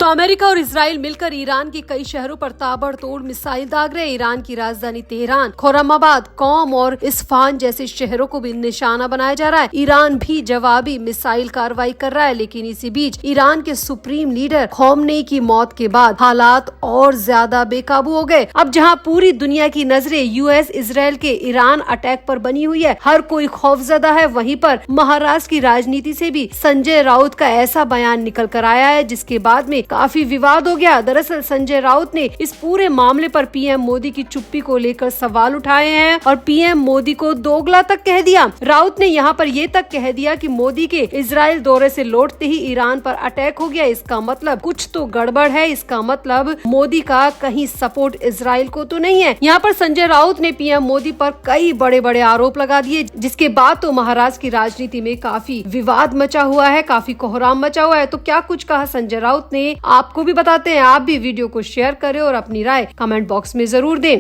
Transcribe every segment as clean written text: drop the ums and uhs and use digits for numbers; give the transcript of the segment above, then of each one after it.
तो अमेरिका और इजराइल मिलकर ईरान के कई शहरों पर ताबड़तोड़ मिसाइल दाग रहे। ईरान की राजधानी तेहरान, खुर्रमाबाद, कौम और इस्फहान जैसे शहरों को भी निशाना बनाया जा रहा है। ईरान भी जवाबी मिसाइल कार्रवाई कर रहा है, लेकिन इसी बीच ईरान के सुप्रीम लीडर खोमेनी की मौत के बाद हालात और ज्यादा बेकाबू हो गए। अब जहां पूरी दुनिया की नजरें यूएस इजराइल के ईरान अटैक पर बनी हुई है, हर कोई खौफजदा है, वहीं पर महाराष्ट्र की राजनीति से भी संजय राउत का ऐसा बयान निकल कर आया है जिसके बाद में काफी विवाद हो गया। दरअसल संजय राउत ने इस पूरे मामले पर पीएम मोदी की चुप्पी को लेकर सवाल उठाए हैं और पीएम मोदी को दोगला तक कह दिया। राउत ने यहां पर ये तक कह दिया कि मोदी के इजराइल दौरे से लौटते ही ईरान पर अटैक हो गया। इसका मतलब कुछ तो गड़बड़ है, इसका मतलब मोदी का कहीं सपोर्ट इजराइल को तो नहीं है। यहाँ पर संजय राउत ने पीएम मोदी पर कई बड़े बड़े आरोप लगा दिए, जिसके बाद तो महाराष्ट्र की राजनीति में काफी विवाद मचा हुआ है, काफी कोहराम मचा हुआ है। तो क्या कुछ कहा संजय राउत ने, आपको भी बताते हैं। आप भी वीडियो को शेयर करें और अपनी राय कमेंट बॉक्स में जरूर दें।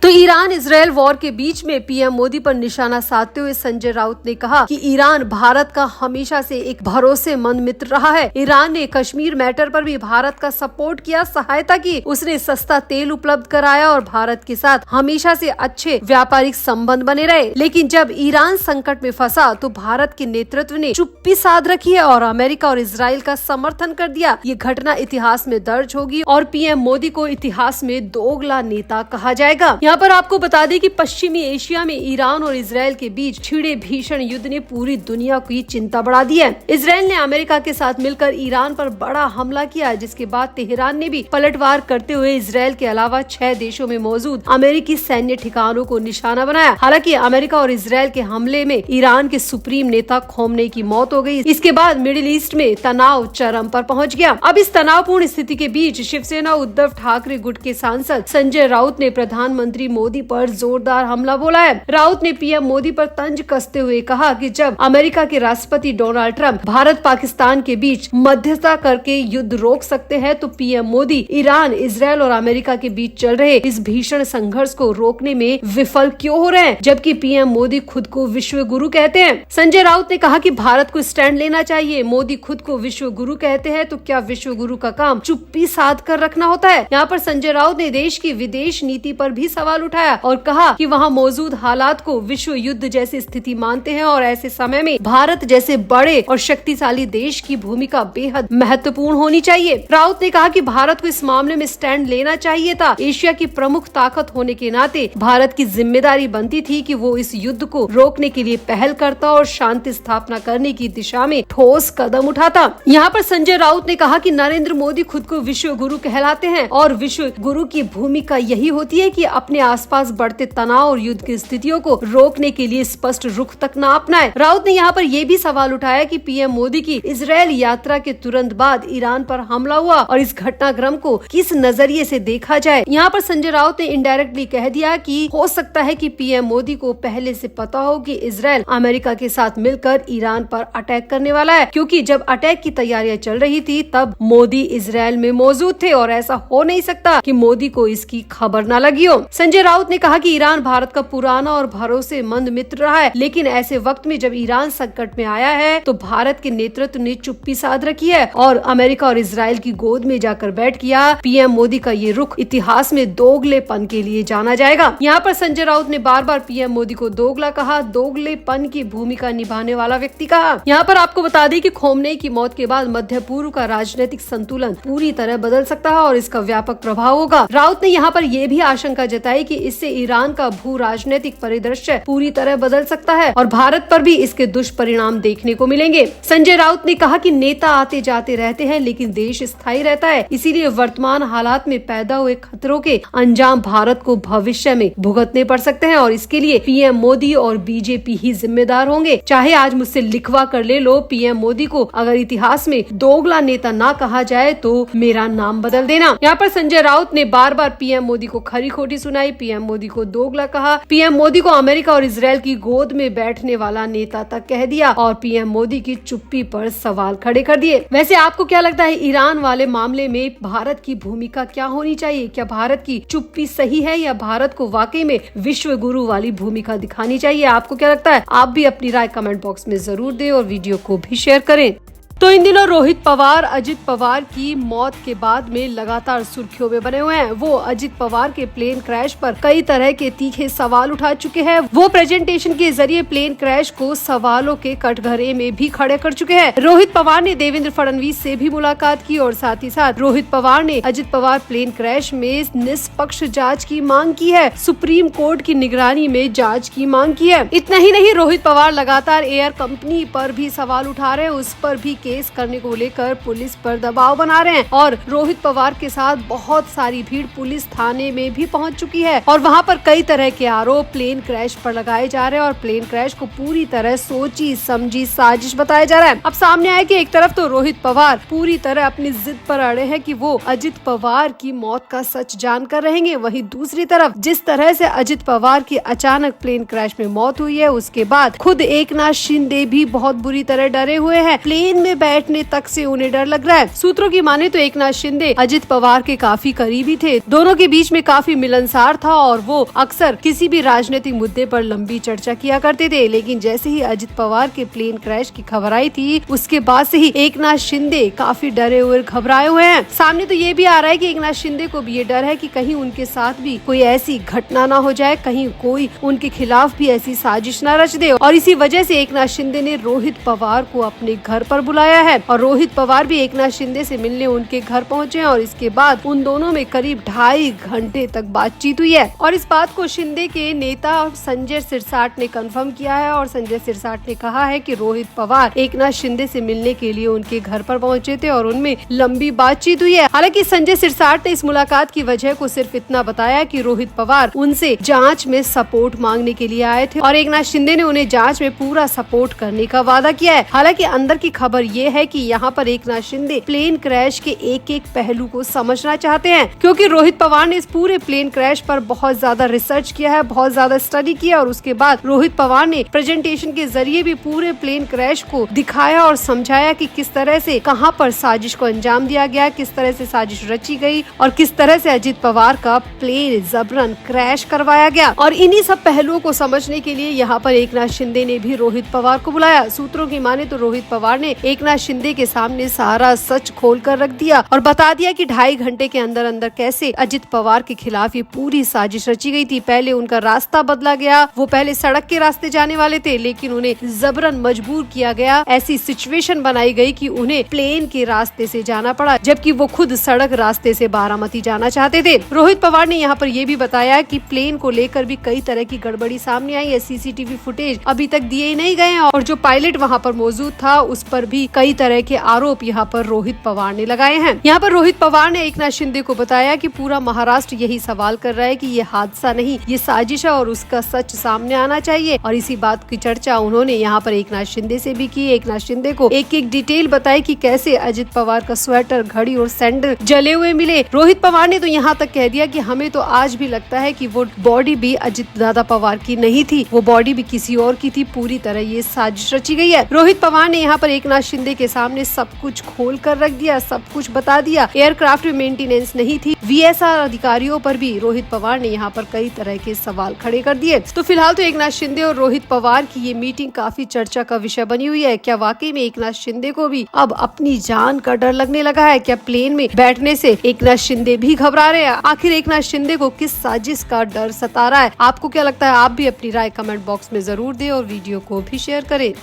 तो ईरान इजराइल वॉर के बीच में पीएम मोदी पर निशाना साधते हुए संजय राउत ने कहा कि ईरान भारत का हमेशा से एक भरोसेमंद मित्र रहा है। ईरान ने कश्मीर मैटर पर भी भारत का सपोर्ट किया, सहायता की, उसने सस्ता तेल उपलब्ध कराया और भारत के साथ हमेशा से अच्छे व्यापारिक संबंध बने रहे। लेकिन जब ईरान संकट में फंसा तो भारत के नेतृत्व ने चुप्पी साध रखी है और अमेरिका और इजराइल का समर्थन कर दिया। ये घटना इतिहास में दर्ज होगी और पीएम मोदी को इतिहास में दोगला नेता कहा जाएगा। यहाँ पर आपको बता दें कि पश्चिमी एशिया में ईरान और इजराइल के बीच छिड़े भीषण युद्ध ने पूरी दुनिया की चिंता बढ़ा दी है। इजराइल ने अमेरिका के साथ मिलकर ईरान पर बड़ा हमला किया, जिसके बाद तेहरान ने भी पलटवार करते हुए इजराइल के अलावा 6 देशों में मौजूद अमेरिकी सैन्य ठिकानों को निशाना बनाया। हालांकि अमेरिका और इजराइल के हमले में ईरान के सुप्रीम नेता खोमेनी की मौत हो गई। इसके बाद मिडिल ईस्ट में तनाव चरम पर पहुँच गया। अब इस तनावपूर्ण स्थिति के बीच शिवसेना उद्धव ठाकरे गुट के सांसद संजय राउत ने प्रधानमंत्री मोदी पर जोरदार हमला बोला है। राउत ने पीएम मोदी पर तंज कसते हुए कहा कि जब अमेरिका के राष्ट्रपति डोनाल्ड ट्रंप भारत पाकिस्तान के बीच मध्यस्थता करके युद्ध रोक सकते हैं, तो पीएम मोदी ईरान, इजराइल और अमेरिका के बीच चल रहे इस भीषण संघर्ष को रोकने में विफल क्यों हो रहे हैं, जबकि पीएम मोदी खुद को विश्व गुरु कहते हैं। संजय राउत ने कहा कि भारत को स्टैंड लेना चाहिए। मोदी खुद को विश्व गुरु कहते हैं, तो क्या विश्व गुरु का काम चुप्पी साध कर रखना होता है? यहाँ पर संजय राउत ने देश की विदेश नीति पर भी सवाल उठाया और कहा कि वहां मौजूद हालात को विश्व युद्ध जैसी स्थिति मानते हैं और ऐसे समय में भारत जैसे बड़े और शक्तिशाली देश की भूमिका बेहद महत्वपूर्ण होनी चाहिए। राउत ने कहा कि भारत को इस मामले में स्टैंड लेना चाहिए था। एशिया की प्रमुख ताकत होने के नाते भारत की जिम्मेदारी बनती थी कि वो इस युद्ध को रोकने के लिए पहल करता और शांति स्थापना करने की दिशा में ठोस कदम उठाता। यहाँ पर संजय राउत ने कहा कि नरेंद्र मोदी खुद को विश्व गुरु कहलाते हैं और विश्व गुरु की भूमिका यही होती है कि अपने आसपास बढ़ते तनाव और युद्ध की स्थितियों को रोकने के लिए स्पष्ट रुख तक न अपनाए। राउत ने यहाँ पर यह भी सवाल उठाया कि पीएम मोदी की इजराइल यात्रा के तुरंत बाद ईरान पर हमला हुआ और इस घटनाक्रम को किस नजरिए से देखा जाए। यहाँ पर संजय राउत ने इनडायरेक्टली कह दिया कि हो सकता है कि पीएम मोदी को पहले से पता हो कि इजराइल अमेरिका के साथ मिलकर ईरान पर अटैक करने वाला है, क्योंकि जब अटैक की तैयारियां चल रही थी तब मोदी इजराइल में मौजूद थे और ऐसा हो नहीं सकता कि मोदी को इसकी खबर न लगी हो। संजय राउत ने कहा कि ईरान भारत का पुराना और भरोसेमंद मित्र रहा है, लेकिन ऐसे वक्त में जब ईरान संकट में आया है तो भारत के नेतृत्व ने चुप्पी साध रखी है और अमेरिका और इजराइल की गोद में जाकर बैठ किया। पीएम मोदी का ये रुख इतिहास में दोगलेपन के लिए जाना जाएगा। यहाँ पर संजय राउत ने बार बार पीएम मोदी को दोगला कहा, दोगलेपन की भूमिका निभाने वाला व्यक्ति कहा। यहाँ पर आपको बता दें कि खोमेनी की मौत के बाद मध्य पूर्व का राजनीतिक संतुलन पूरी तरह बदल सकता है और इसका व्यापक प्रभाव होगा। राउत ने यहाँ पर यह भी आशंका जताई कि इससे ईरान का भू राजनीतिक परिदृश्य पूरी तरह बदल सकता है और भारत पर भी इसके दुष्परिणाम देखने को मिलेंगे। संजय राउत ने कहा कि नेता आते जाते रहते हैं, लेकिन देश स्थायी रहता है, इसीलिए वर्तमान हालात में पैदा हुए खतरों के अंजाम भारत को भविष्य में भुगतने पड़ सकते हैं और इसके लिए पीएम मोदी और बीजेपी ही जिम्मेदार होंगे। चाहे आज मुझसे लिखवा कर ले लो, पीएम मोदी को अगर इतिहास में दोगला नेता ना कहा जाए तो मेरा नाम बदल देना। यहाँ पर संजय राउत ने बार बार पीएम मोदी को खरी खोटी सुनाई, पीएम मोदी को दोगला कहा, पीएम मोदी को अमेरिका और इजराइल की गोद में बैठने वाला नेता तक कह दिया और पीएम मोदी की चुप्पी पर सवाल खड़े कर दिए। वैसे आपको क्या लगता है, ईरान वाले मामले में भारत की भूमिका क्या होनी चाहिए? क्या भारत की चुप्पी सही है या भारत को वाकई में विश्व गुरु वाली भूमिका दिखानी चाहिए? आपको क्या लगता है? आप भी अपनी राय कमेंट बॉक्स में जरूर दें और वीडियो को भी शेयर करें। तो इन दिनों रोहित पवार अजित पवार की मौत के बाद में लगातार सुर्खियों में बने हुए हैं। वो अजित पवार के प्लेन क्रैश पर कई तरह के तीखे सवाल उठा चुके हैं। वो प्रेजेंटेशन के जरिए प्लेन क्रैश को सवालों के कटघरे में भी खड़े कर चुके हैं। रोहित पवार ने देवेंद्र फडणवीस से भी मुलाकात की और साथ ही साथ रोहित पवार ने अजित पवार प्लेन क्रैश में निष्पक्ष जाँच की मांग की है। सुप्रीम कोर्ट की निगरानी में जाँच की मांग की है। इतना ही नहीं, रोहित पवार लगातार एयर कंपनी पर भी सवाल उठा रहे हैं। उस पर भी केस करने को लेकर पुलिस पर दबाव बना रहे हैं और रोहित पवार के साथ बहुत सारी भीड़ पुलिस थाने में भी पहुंच चुकी है और वहां पर कई तरह के आरोप प्लेन क्रैश पर लगाए जा रहे हैं और प्लेन क्रैश को पूरी तरह सोची समझी साजिश बताया जा रहा है। अब सामने आया कि एक तरफ तो रोहित पवार पूरी तरह अपनी जिद पर अड़े हैं कि वो अजित पवार की मौत का सच जानकर रहेंगे, वहीं दूसरी तरफ जिस तरह से अजित पवार की अचानक प्लेन क्रैश में मौत हुई है उसके बाद खुद एकनाथ शिंदे भी बहुत बुरी तरह डरे हुए हैं। प्लेन में बैठने तक से उन्हें डर लग रहा है। सूत्रों की माने तो एकनाथ शिंदे अजित पवार के काफी करीबी थे। दोनों के बीच में काफी मिलनसार था और वो अक्सर किसी भी राजनीतिक मुद्दे पर लंबी चर्चा किया करते थे। लेकिन जैसे ही अजित पवार के प्लेन क्रैश की खबर आई थी उसके बाद से ही एकनाथ शिंदे काफी डरे हुए घबराए हुए हैं। सामने तो ये भी आ रहा है कि एकनाथ शिंदे को भी ये डर है कि कहीं उनके साथ भी कोई ऐसी घटना न हो जाए, कहीं कोई उनके खिलाफ भी ऐसी साजिश न रच दे और इसी वजह से एकनाथ शिंदे ने रोहित पवार को अपने घर पर बुलाया है और रोहित पवार भी एकनाथ शिंदे से मिलने उनके घर पहुंचे और इसके बाद उन दोनों में करीब 2.5 घंटे तक बातचीत हुई है और इस बात को शिंदे के नेता संजय सिरसाट ने कंफर्म किया है और संजय सिरसाट ने कहा है कि रोहित पवार एकनाथ शिंदे से मिलने के लिए उनके घर पर पहुंचे थे और उनमें लंबी बातचीत हुई है। हालांकि संजय सिरसाट ने इस मुलाकात की वजह को सिर्फ इतना बताया कि रोहित पवार उनसे जाँच में सपोर्ट मांगने के लिए आए थे और एकनाथ शिंदे ने उन्हें जाँच में पूरा सपोर्ट करने का वादा किया है। हालांकि अंदर की खबर ये है कि यहाँ पर एकनाथ शिंदे प्लेन क्रैश के एक एक पहलू को समझना चाहते हैं क्योंकि रोहित पवार ने इस पूरे प्लेन क्रैश पर बहुत ज्यादा रिसर्च किया है, बहुत ज्यादा स्टडी किया और उसके बाद रोहित पवार ने प्रेजेंटेशन के जरिए भी पूरे प्लेन क्रैश को दिखाया और समझाया कि किस तरह से कहां पर साजिश को अंजाम दिया गया, किस तरह से साजिश रची गई और किस तरह से अजित पवार का प्लेन जबरन क्रैश करवाया गया। और इन्हीं सब पहलुओं को समझने के लिए यहाँ पर एकनाथ शिंदे ने भी रोहित पवार को बुलाया। सूत्रों की माने तो रोहित पवार ने एकनाथ शिंदे के सामने सारा सच खोल कर रख दिया और बता दिया कि 2.5 घंटे के अंदर अंदर कैसे अजित पवार के खिलाफ ये पूरी साजिश रची गई थी। पहले उनका रास्ता बदला गया, वो पहले सड़क के रास्ते जाने वाले थे लेकिन उन्हें जबरन मजबूर किया गया, ऐसी सिचुएशन बनाई गई कि उन्हें प्लेन के रास्ते से जाना पड़ा जबकि वो खुद सड़क रास्ते से बारामती जाना चाहते थे। रोहित पवार ने यहाँ पर ये भी बताया कि प्लेन को लेकर भी कई तरह की गड़बड़ी सामने आई है, सीसीटीवी फुटेज अभी तक दिए नहीं गए और जो पायलट वहाँ पर मौजूद था उस पर भी कई तरह के आरोप यहाँ पर रोहित पवार ने लगाए हैं। यहाँ पर रोहित पवार ने एकनाथ शिंदे को बताया कि पूरा महाराष्ट्र यही सवाल कर रहा है कि ये हादसा नहीं, ये साजिश है और उसका सच सामने आना चाहिए और इसी बात की चर्चा उन्होंने यहाँ पर एकनाथ शिंदे से भी की। एकनाथ शिंदे को एक एक डिटेल बताई कि कैसे अजित पवार का स्वेटर, घड़ी और सैंडल जले हुए मिले। रोहित पवार ने तो यहाँ तक कह दिया कि हमें तो आज भी लगता है कि वो बॉडी भी अजित दादा पवार की नहीं थी, वो बॉडी भी किसी और की थी, पूरी तरह ये साजिश रची गई है। रोहित पवार ने यहाँ पर एकनाथ शिंदे के सामने सब कुछ खोल कर रख दिया, सब कुछ बता दिया। एयरक्राफ्ट में मेंटेनेंस नहीं थी, वीएसआर अधिकारियों पर भी रोहित पवार ने यहाँ पर कई तरह के सवाल खड़े कर दिए। तो फिलहाल तो एकनाथ शिंदे और रोहित पवार की ये मीटिंग काफी चर्चा का विषय बनी हुई है। क्या वाकई में एकनाथ शिंदे को भी अब अपनी जान का डर लगने लगा है? क्या प्लेन में बैठने से एकनाथ शिंदे भी घबरा रहे हैं? आखिर एकनाथ शिंदे को किस साजिश का डर सता रहा है? आपको क्या लगता है? आप भी अपनी राय कमेंट बॉक्स में जरूर दें और वीडियो को भी शेयर करें।